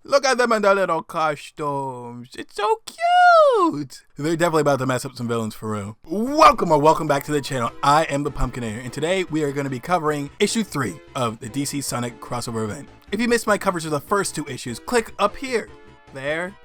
Look at them in their little costumes. It's so cute. They're definitely about to mess up some villains for real. Welcome back to the channel. I am the Pumpkinator, and today we are going to be covering issue 3 of the DC Sonic crossover event. If you missed my coverage of the first 2 issues, click up here. There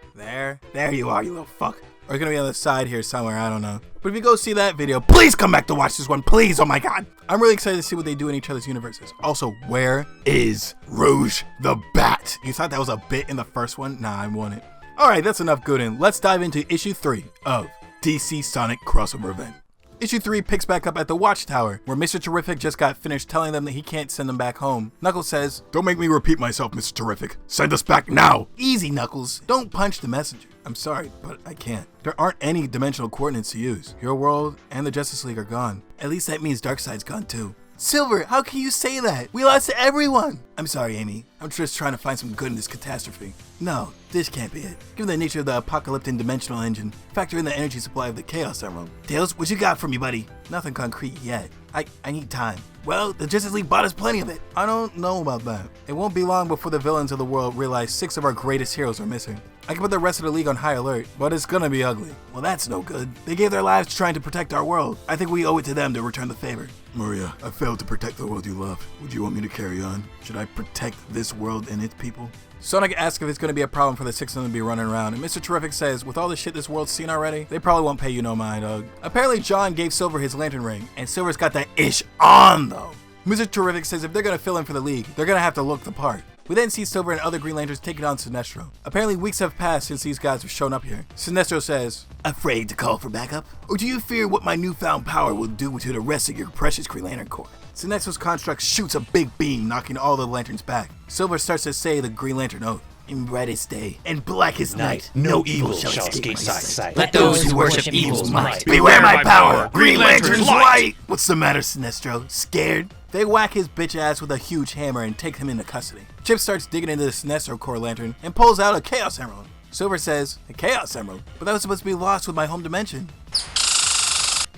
you are, you little fuck. Or it's gonna be on the side here somewhere, I don't know. But if you go see that video, please come back to watch this one, please, oh my god. I'm really excited to see what they do in each other's universes. Also, where is Rouge the Bat? You thought that was a bit in the first one? Nah, I want it. Alright, that's enough good in. Let's dive into issue 3 of DC Sonic crossover event. Issue 3 picks back up at the Watchtower, where Mr. Terrific just got finished telling them that he can't send them back home. Knuckles says, "Don't make me repeat myself, Mr. Terrific. Send us back now." Easy, Knuckles. Don't punch the messenger. I'm sorry, but I can't. There aren't any dimensional coordinates to use. Your world and the Justice League are gone. At least that means Darkseid's gone too. Silver, how can you say that? We lost everyone! I'm sorry, Amy. I'm just trying to find some good in this catastrophe. No, this can't be it. Given the nature of the apocalyptic dimensional engine, factor in the energy supply of the Chaos Emerald. Tails, what you got for me, buddy? Nothing concrete yet. I need time. Well, the Justice League bought us plenty of it. I don't know about that. It won't be long before the villains of the world realize 6 of our greatest heroes are missing. I can put the rest of the league on high alert, but it's gonna be ugly. Well, that's no good. They gave their lives trying to protect our world. I think we owe it to them to return the favor. Maria, I failed to protect the world you love. Would you want me to carry on? Should I protect this world and its people? Sonic asks if it's going to be a problem for the 6 of them to be running around, and Mr. Terrific says, with all the shit this world's seen already, they probably won't pay you no mind, dog. Apparently John gave Silver his lantern ring, and Silver's got that ish on, though. Mr. Terrific says if they're going to fill in for the League, they're going to have to look the part. We then see Silver and other Green Lanterns taking on Sinestro. Apparently weeks have passed since these guys have shown up here. Sinestro says, "Afraid to call for backup? Or do you fear what my newfound power will do to the rest of your precious Green Lantern Corps?" Sinestro's construct shoots a big beam, knocking all the lanterns back. Silver starts to say the Green Lantern oath. "In brightest day and blackest night, no evil shall escape my sight. Let those who worship evil's might beware my power, Green Lantern's light!" What's the matter, Sinestro? Scared? They whack his bitch ass with a huge hammer and take him into custody. Chip starts digging into the Sinestro Corps lantern and pulls out a Chaos Emerald. Silver says, "A Chaos Emerald? But that was supposed to be lost with my home dimension."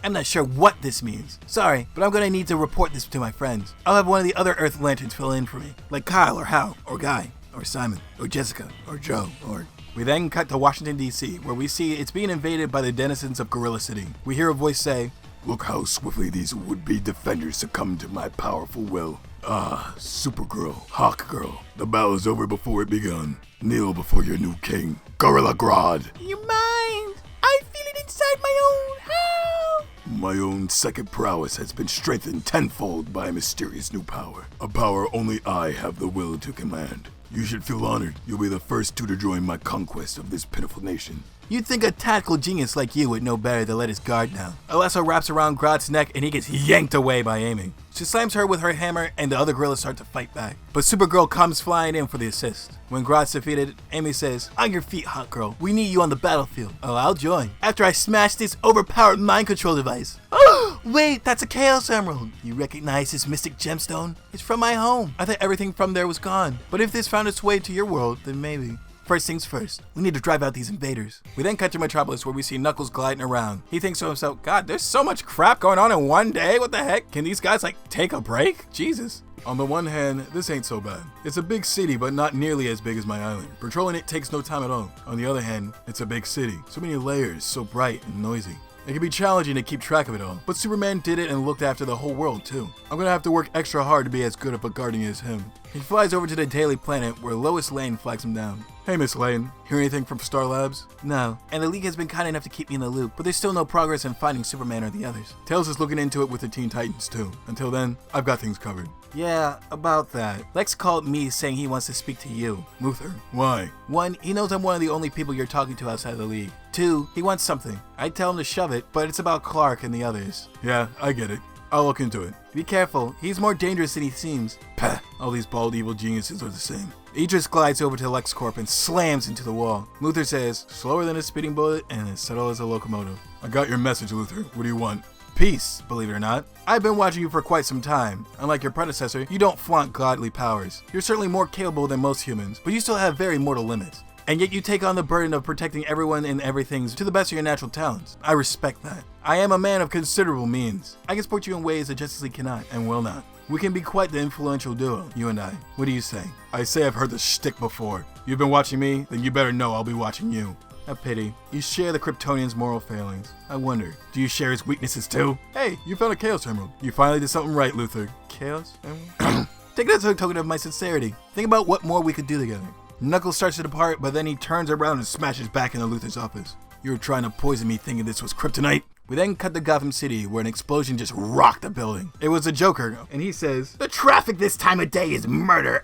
I'm not sure what this means. Sorry, but I'm gonna need to report this to my friends. I'll have one of the other Earth Lanterns fill in for me, like Kyle or Hal or Guy or Simon or Jessica or Joe or... We then cut to Washington, D.C., where we see it's being invaded by the denizens of Gorilla City. We hear a voice say, "Look how swiftly these would-be defenders succumb to my powerful will. Ah, Supergirl, Hawkgirl, the battle is over before it begun. Kneel before your new king, Gorilla Grodd." You mind? I feel it inside my own house. "My own second prowess has been strengthened tenfold by a mysterious new power. A power only I have the will to command. You should feel honored. You'll be the first two to join my conquest of this pitiful nation." You'd think a tactical genius like you would know better to let his guard down. A lasso wraps around Grodd's neck and he gets yanked away by Amy. She slams her with her hammer and the other gorillas start to fight back. But Supergirl comes flying in for the assist. When Grodd's defeated, Amy says, "On your feet, Hot Girl. We need you on the battlefield." "Oh, I'll join. After I smash this overpowered mind control device." "Oh, wait, that's a Chaos Emerald. You recognize this mystic gemstone? It's from my home. I thought everything from there was gone. But if this found its way to your world, then maybe. First things first, we need to drive out these invaders." We then cut to Metropolis where we see Knuckles gliding around. He thinks to himself, God, there's so much crap going on in one day. What the heck? Can these guys like take a break? Jesus. On the one hand, this ain't so bad. It's a big city, but not nearly as big as my island. Patrolling it takes no time at all. On the other hand, it's a big city. So many layers, so bright and noisy. It can be challenging to keep track of it all, but Superman did it and looked after the whole world too. I'm gonna have to work extra hard to be as good of a guardian as him. He flies over to the Daily Planet where Lois Lane flags him down. "Hey, Miss Lane, hear anything from Star Labs?" "No, and the League has been kind enough to keep me in the loop, but there's still no progress in finding Superman or the others." Tails is looking into it with the Teen Titans too. Until then, I've got things covered. "Yeah, about that. Lex called me saying he wants to speak to you." "Luthor, why?" "1, he knows I'm one of the only people you're talking to outside of the League. 2, he wants something. I'd tell him to shove it, but it's about Clark and the others." "Yeah, I get it. I'll look into it." "Be careful, he's more dangerous than he seems." "Pah, all these bald evil geniuses are the same." Idris glides over to LexCorp and slams into the wall. Luthor says, "Slower than a speeding bullet and as subtle as a locomotive." "I got your message, Luthor. What do you want?" "Peace, believe it or not. I've been watching you for quite some time. Unlike your predecessor, you don't flaunt godly powers. You're certainly more capable than most humans, but you still have very mortal limits. And yet you take on the burden of protecting everyone and everything to the best of your natural talents. I respect that. I am a man of considerable means. I can support you in ways that Justice League cannot and will not. We can be quite the influential duo, you and I. What do you say?" "I say I've heard the shtick before. You've been watching me, then you better know I'll be watching you. A pity. You share the Kryptonian's moral failings. I wonder, do you share his weaknesses too? Hey, you found a Chaos Emerald. You finally did something right, Luther. Chaos Emerald? Take that as a token of my sincerity. Think about what more we could do together. Knuckles starts to depart, but then he turns around and smashes back into Luther's office. You were trying to poison me thinking this was kryptonite? We then cut to Gotham City, where an explosion just rocked the building. It was the Joker, and he says, "The traffic this time of day is murder."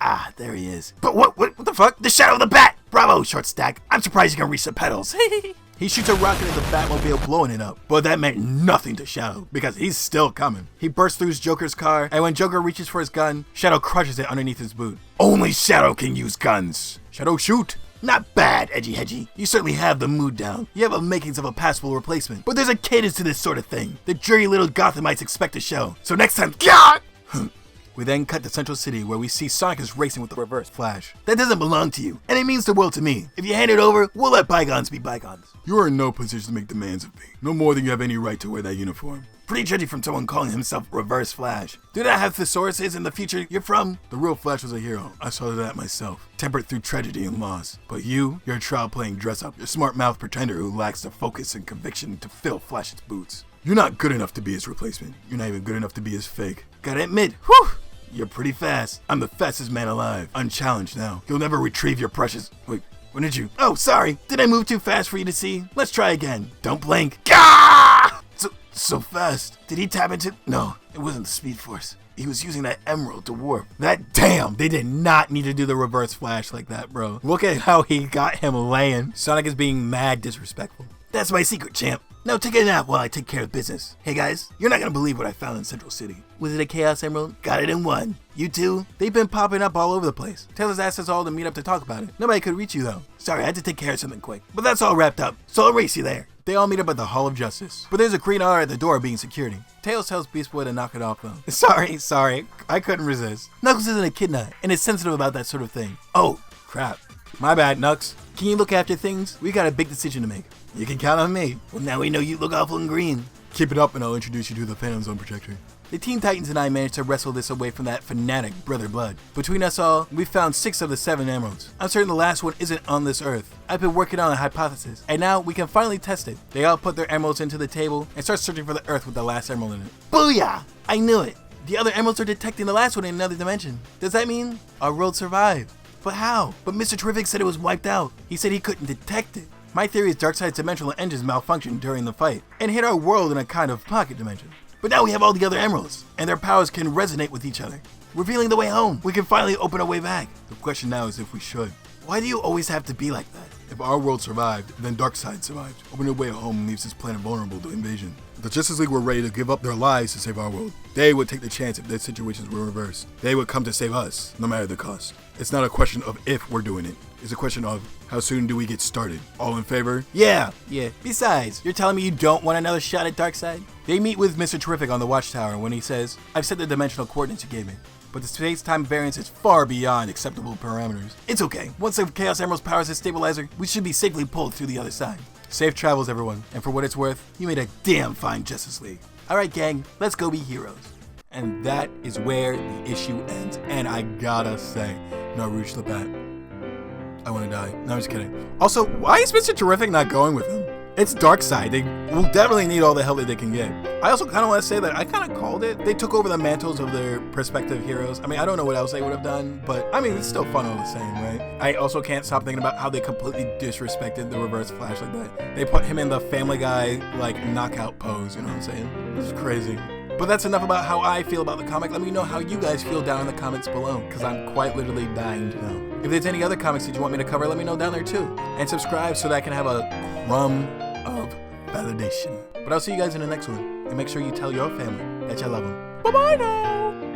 Ah, there he is. But what the fuck? The shadow of the bat! Bravo, Short Stack. I'm surprised you can reach the pedals. He shoots a rocket at the Batmobile, blowing it up. But that meant nothing to Shadow, because he's still coming. He bursts through Joker's car, and when Joker reaches for his gun, Shadow crushes it underneath his boot. Only Shadow can use guns. Shadow, shoot. Not bad, Edgy Hedgy. You certainly have the mood down. You have the makings of a passable replacement. But there's a cadence to this sort of thing. The dirty little Gothamites expect a show. So next time, God! We then cut to Central City, where we see Sonic is racing with the Reverse Flash. That doesn't belong to you, and it means the world to me. If you hand it over, we'll let bygones be bygones. You are in no position to make demands of me. No more than you have any right to wear that uniform. Pretty judgy from someone calling himself Reverse Flash. Do that have thesauruses in the future you're from? The real Flash was a hero. I saw that myself. Tempered through tragedy and loss. But you're a child playing dress up. You're a smart mouth pretender who lacks the focus and conviction to fill Flash's boots. You're not good enough to be his replacement. You're not even good enough to be his fake. Gotta admit, whew! You're pretty fast. I'm the fastest man alive. Unchallenged now. You'll never retrieve your precious... Wait, when did you... Oh, sorry. Did I move too fast for you to see? Let's try again. Don't blink. Gah! So fast. Did he tap into... No, it wasn't the Speed Force. He was using that emerald to warp. That damn, they did not need to do the Reverse Flash like that, bro. Look at how he got him laying. Sonic is being mad disrespectful. That's my secret, champ. Now take a nap while I take care of business. Hey guys, you're not gonna believe what I found in Central City. Was it a Chaos Emerald? Got it in one. You too? They've been popping up all over the place. Taylor's asked us all to meet up to talk about it. Nobody could reach you though. Sorry, I had to take care of something quick. But that's all wrapped up, so I'll race you there. They all meet up at the Hall of Justice. But there's a green R at the door being security. Tails tells Beast Boy to knock it off though. Sorry, I couldn't resist. Knuckles is an Echidna and is sensitive about that sort of thing. Oh, crap. My bad, Nux. Can you look after things? We got a big decision to make. You can count on me. Well, now we know you look awful in green. Keep it up and I'll introduce you to the Phantom Zone Protector. The Teen Titans and I managed to wrestle this away from that fanatic Brother Blood. Between us all, we found 6 of the 7 emeralds. I'm certain the last one isn't on this earth. I've been working on a hypothesis, and now we can finally test it. They all put their emeralds into the table and start searching for the earth with the last emerald in it. Booyah! I knew it! The other emeralds are detecting the last one in another dimension. Does that mean our world survived? But how? But Mr. Terrific said it was wiped out. He said he couldn't detect it. My theory is Darkseid's dimensional engines malfunctioned during the fight and hit our world in a kind of pocket dimension. But now we have all the other emeralds, and their powers can resonate with each other, revealing the way home. We can finally open our way back. The question now is if we should. Why do you always have to be like that? If our world survived, then Darkseid survived. Opening a way home leaves this planet vulnerable to invasion. If the Justice League were ready to give up their lives to save our world, they would take the chance if their situations were reversed. They would come to save us, no matter the cost. It's not a question of if we're doing it. It's a question of how soon do we get started? All in favor? Yeah. Besides, you're telling me you don't want another shot at Darkseid? They meet with Mr. Terrific on the Watchtower when he says, I've set the dimensional coordinates you gave me, but the space-time variance is far beyond acceptable parameters. It's okay. Once the Chaos Emerald's powers as stabilizer, we should be safely pulled through the other side. Safe travels, everyone. And for what it's worth, you made a damn fine Justice League. Alright, gang, let's go be heroes. And that is where the issue ends. And I gotta say, Narush the Bat, I wanna die. No, I'm just kidding. Also, why is Mr. Terrific not going with him? It's Darkseid. They will definitely need all the help that they can get. I also kind of want to say that I kind of called it. They took over the mantles of their prospective heroes. I mean, I don't know what else they would have done, but I mean, it's still fun all the same, right? I also can't stop thinking about how they completely disrespected the Reverse Flash like that. They put him in the Family Guy, like, knockout pose, you know what I'm saying? This is crazy. But that's enough about how I feel about the comic. Let me know how you guys feel down in the comments below, because I'm quite literally dying to know. If there's any other comics that you want me to cover, let me know down there too. And subscribe so that I can have a crumb of validation. But I'll see you guys in the next one. And make sure you tell your family that you love them. Bye-bye now!